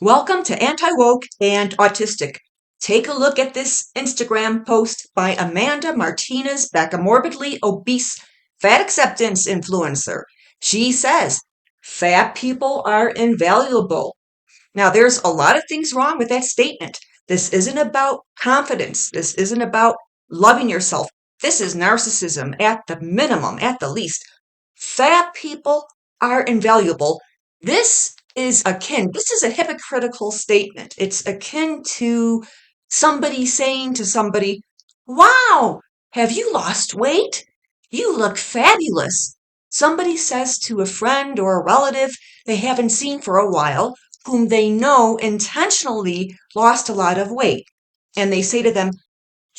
Welcome to Anti-Woke and Autistic. Take a look at this Instagram post by Amanda Martinez Beck, a morbidly obese fat acceptance influencer. She says, fat people are invaluable. Now, there's a lot of things wrong with that statement. This isn't about confidence. This isn't about loving yourself. This is narcissism at the minimum, at the least. Fat people are invaluable. This is a hypocritical statement. It's akin to somebody saying to somebody, wow, have you lost weight? You look fabulous. Somebody says to a friend or a relative they haven't seen for a while, whom they know intentionally lost a lot of weight. And they say to them,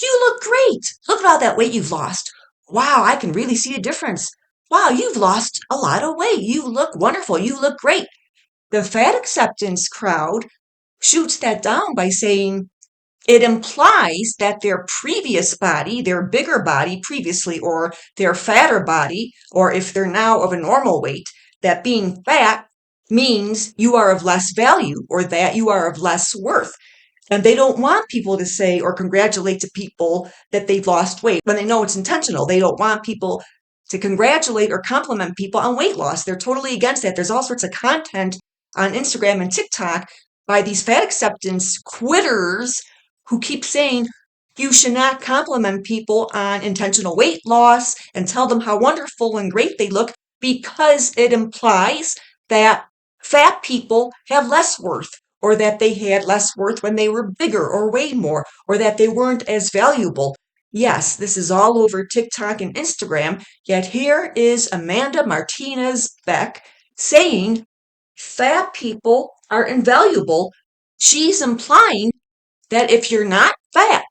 you look great. Look at all that weight you've lost. Wow, I can really see a difference. Wow, you've lost a lot of weight. You look wonderful. You look great. The fat acceptance crowd shoots that down by saying it implies that their previous body, their bigger body previously, or their fatter body, or if they're now of a normal weight, that being fat means you are of less value or that you are of less worth. And they don't want people to say or congratulate to people that they've lost weight when they know it's intentional. They don't want people to congratulate or compliment people on weight loss. They're totally against that. There's all sorts of content on Instagram and TikTok by these fat acceptance quitters who keep saying you should not compliment people on intentional weight loss and tell them how wonderful and great they look because it implies that fat people have less worth or that they had less worth when they were bigger or weigh more or that they weren't as valuable. Yes, this is all over TikTok and Instagram, yet here is Amanda Martinez Beck saying fat people are invaluable. She's implying that if you're not fat,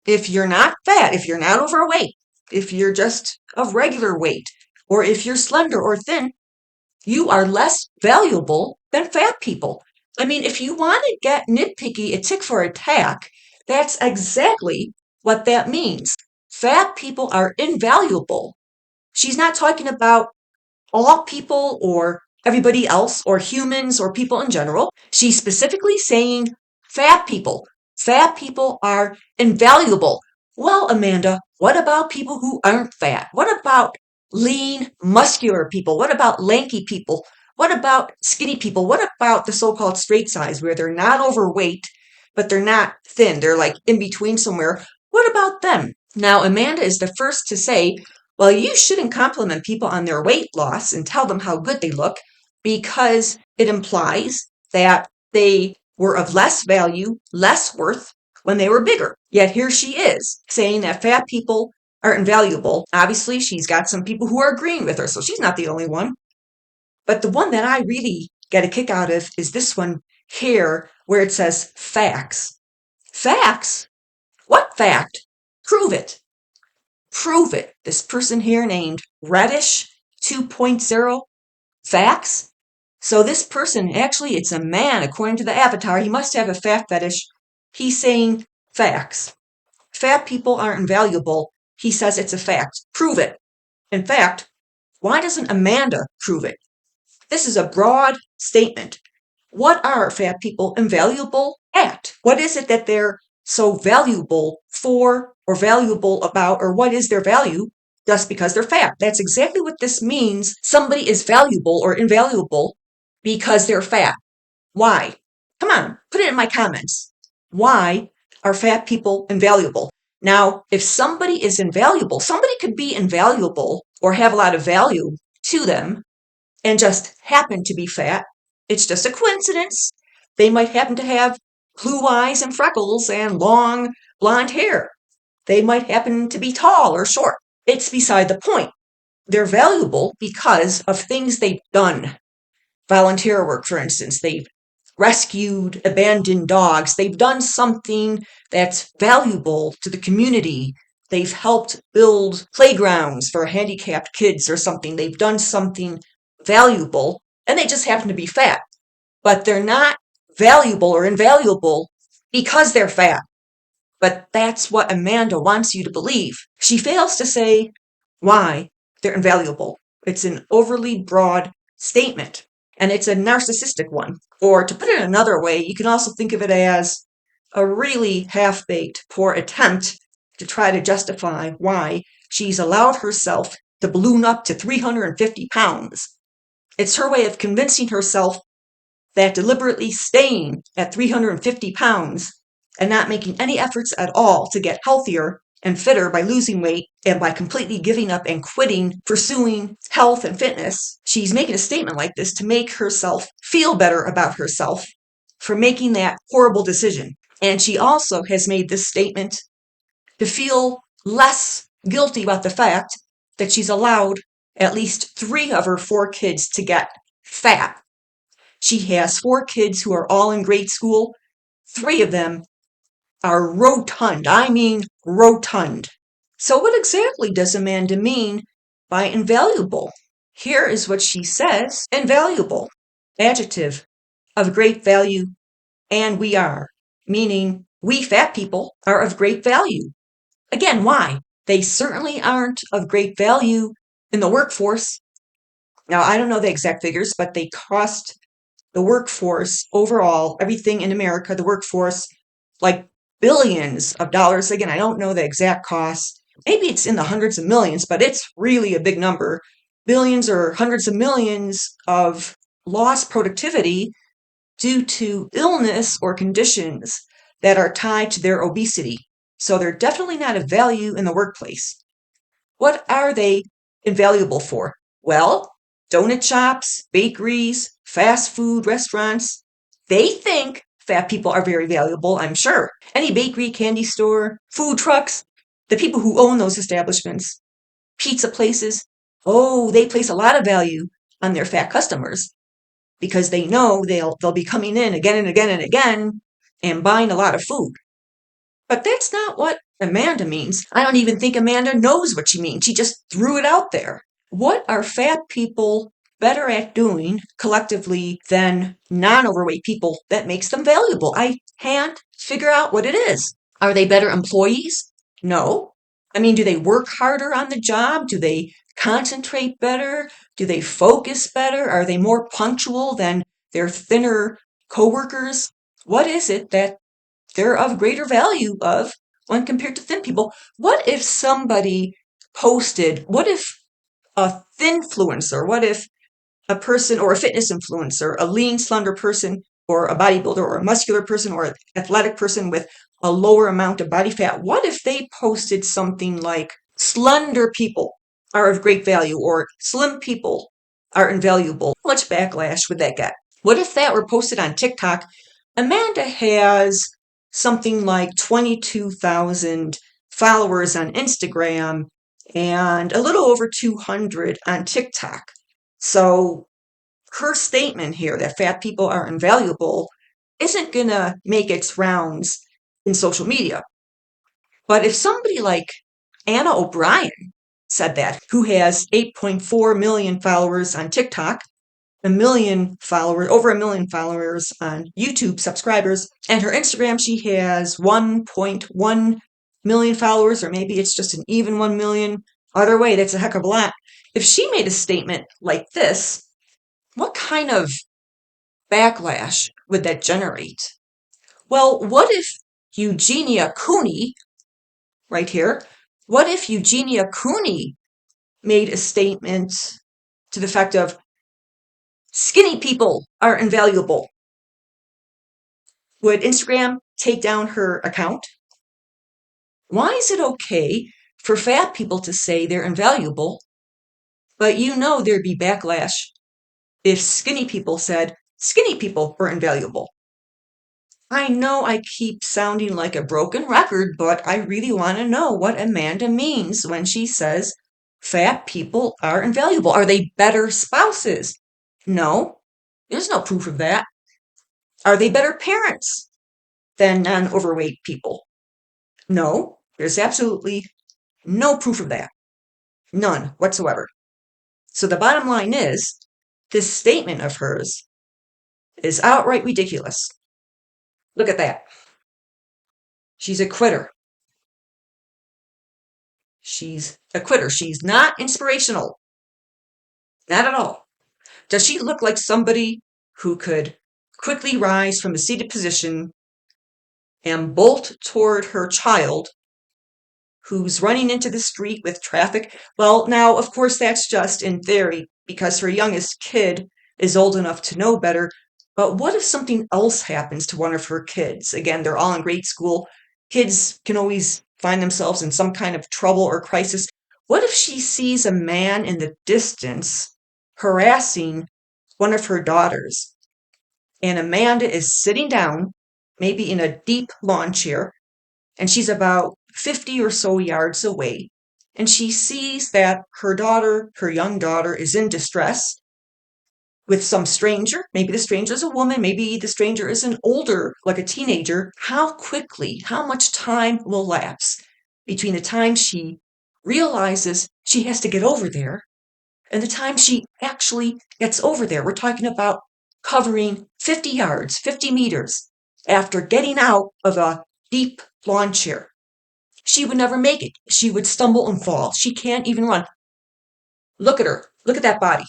if you're not fat, if you're not overweight, if you're just of regular weight, or if you're slender or thin, you are less valuable than fat people. I mean, if you want to get nitpicky, a tick for a tack, that's exactly what that means. Fat people are invaluable. She's not talking about all people or everybody else or humans or people in general. She's specifically saying fat people. Fat people are invaluable. Well, Amanda, what about people who aren't fat? What about lean, muscular people? What about lanky people? What about skinny people? What about the so-called straight size where they're not overweight, but they're not thin? They're like in between somewhere. What about them? Now, Amanda is the first to say, well, you shouldn't compliment people on their weight loss and tell them how good they look because it implies that they were of less value, less worth when they were bigger. Yet here she is saying that fat people are invaluable. Obviously, she's got some people who are agreeing with her, so she's not the only one. But the one that I really get a kick out of is this one here where it says facts. Facts? What fact? Prove it. Prove it. This person here named Reddish 2.0 facts. So this person, actually, it's a man, according to the avatar. He must have a fat fetish. He's saying facts. Fat people aren't invaluable. He says it's a fact. Prove it. In fact, why doesn't Amanda prove it? This is a broad statement. What are fat people invaluable at? What is it that they're so valuable for or valuable about, or what is their value just because they're fat? That's exactly what this means. Somebody is valuable or invaluable because they're fat. Why? Come on, put it in my comments. Why are fat people invaluable? Now, if somebody is invaluable, somebody could be invaluable or have a lot of value to them and just happen to be fat. It's just a coincidence. They might happen to have blue eyes and freckles and long blonde hair. They might happen to be tall or short. It's beside the point. They're valuable because of things they've done. Volunteer work, for instance. They've rescued abandoned dogs. They've done something that's valuable to the community. They've helped build playgrounds for handicapped kids or something. They've done something valuable, and they just happen to be fat. But they're not valuable or invaluable because they're fat. But that's what Amanda wants you to believe. She fails to say why they're invaluable. It's an overly broad statement. and it's a narcissistic one. Or to put it another way, you can also think of it as a really half-baked, poor attempt to try to justify why she's allowed herself to balloon up to 350 pounds. It's her way of convincing herself that deliberately staying at 350 pounds and not making any efforts at all to get healthier and fitter by losing weight and by completely giving up and quitting pursuing health and fitness, she's making a statement like this to make herself feel better about herself for making that horrible decision. And she also has made this statement to feel less guilty about the fact that she's allowed at least 3 of her 4 kids to get fat. She has 4 kids who are all in grade school. 3 of them are rotund. I mean rotund. So what exactly does Amanda mean by invaluable? Here is what she says. Invaluable. Adjective. Of great value, and we are. Meaning, we fat people are of great value. Again, why? They certainly aren't of great value in the workforce. Now, I don't know the exact figures, but they cost the workforce overall, everything in America, the workforce, like billions of dollars. Again, I don't know the exact cost. Maybe it's in the hundreds of millions, but it's really a big number. Billions or hundreds of millions of lost productivity due to illness or conditions that are tied to their obesity. So they're definitely not of value in the workplace. What are they invaluable for? Well, donut shops, bakeries, fast food restaurants, they think fat people are very valuable, I'm sure. Any bakery, candy store, food trucks, the people who own those establishments, pizza places, oh, they place a lot of value on their fat customers because they know they'll be coming in again and again and again and buying a lot of food. But that's not what Amanda means. I don't even think Amanda knows what she means. She just threw it out there. What are fat people better at doing collectively than non-overweight people that makes them valuable? I can't figure out what it is. Are they better employees? No. I mean, do they work harder on the job? Do they concentrate better? Do they focus better? Are they more punctual than their thinner coworkers? What is it that they're of greater value of when compared to thin people? What if somebody posted, what if a thinfluencer, what if a person or a fitness influencer, a lean, slender person, or a bodybuilder, or a muscular person, or an athletic person with a lower amount of body fat, what if they posted something like, slender people are of great value, or slim people are invaluable? How much backlash would that get? What if that were posted on TikTok? Amanda has something like 22,000 followers on Instagram and a little over 200 on TikTok. So her statement here that fat people are invaluable isn't going to make its rounds in social media. But if somebody like Anna O'Brien said that, who has 8.4 million followers on TikTok, over a million followers on YouTube subscribers, and her Instagram, she has 1.1 million followers, or maybe it's just an even 1 million. Either way, that's a heck of a lot. If she made a statement like this, what kind of backlash would that generate? Well, what if Eugenia Cooney, right here, what if Eugenia Cooney made a statement to the effect of, skinny people are invaluable? Would Instagram take down her account? Why is it okay for fat people to say they're invaluable, but there'd be backlash if skinny people said skinny people were invaluable? I know I keep sounding like a broken record, but I really want to know what Amanda means when she says fat people are invaluable. Are they better spouses? No, there's no proof of that. Are they better parents than non-overweight people? No, there's absolutely no proof of that. None whatsoever. So the bottom line is, this statement of hers is outright ridiculous. Look at that. She's a quitter. She's a quitter. She's not inspirational. Not at all. Does she look like somebody who could quickly rise from a seated position and bolt toward her child who's running into the street with traffic? Well, now, of course, that's just in theory because her youngest kid is old enough to know better. But what if something else happens to one of her kids? Again, they're all in grade school. Kids can always find themselves in some kind of trouble or crisis. What if she sees a man in the distance harassing one of her daughters? And Amanda is sitting down, maybe in a deep lawn chair, and she's about 50 or so yards away. And she sees that her daughter, her young daughter, is in distress with some stranger. Maybe the stranger is a woman, maybe the stranger is an older, like a teenager. How quickly, how much time will lapse between the time she realizes she has to get over there and the time she actually gets over there? We're talking about covering 50 yards, 50 meters after getting out of a deep lawn chair. She would never make it. She would stumble and fall. She can't even run. Look at her. Look at that body.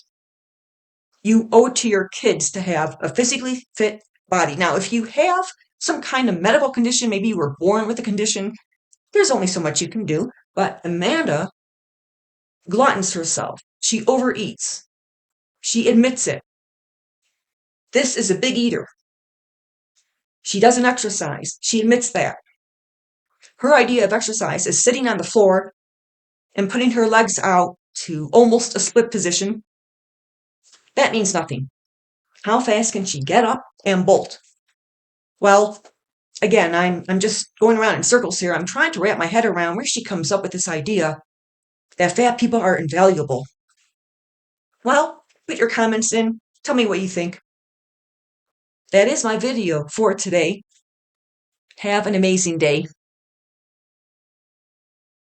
You owe it to your kids to have a physically fit body. Now, if you have some kind of medical condition, maybe you were born with a condition, there's only so much you can do. But Amanda gluttons herself. She overeats. She admits it. This is a big eater. She doesn't exercise. She admits that. Her idea of exercise is sitting on the floor and putting her legs out to almost a split position. That means nothing. How fast can she get up and bolt? Well, again, I'm just going around in circles here. I'm trying to wrap my head around where she comes up with this idea that fat people are invaluable. Well, put your comments in. Tell me what you think. That is my video for today. Have an amazing day.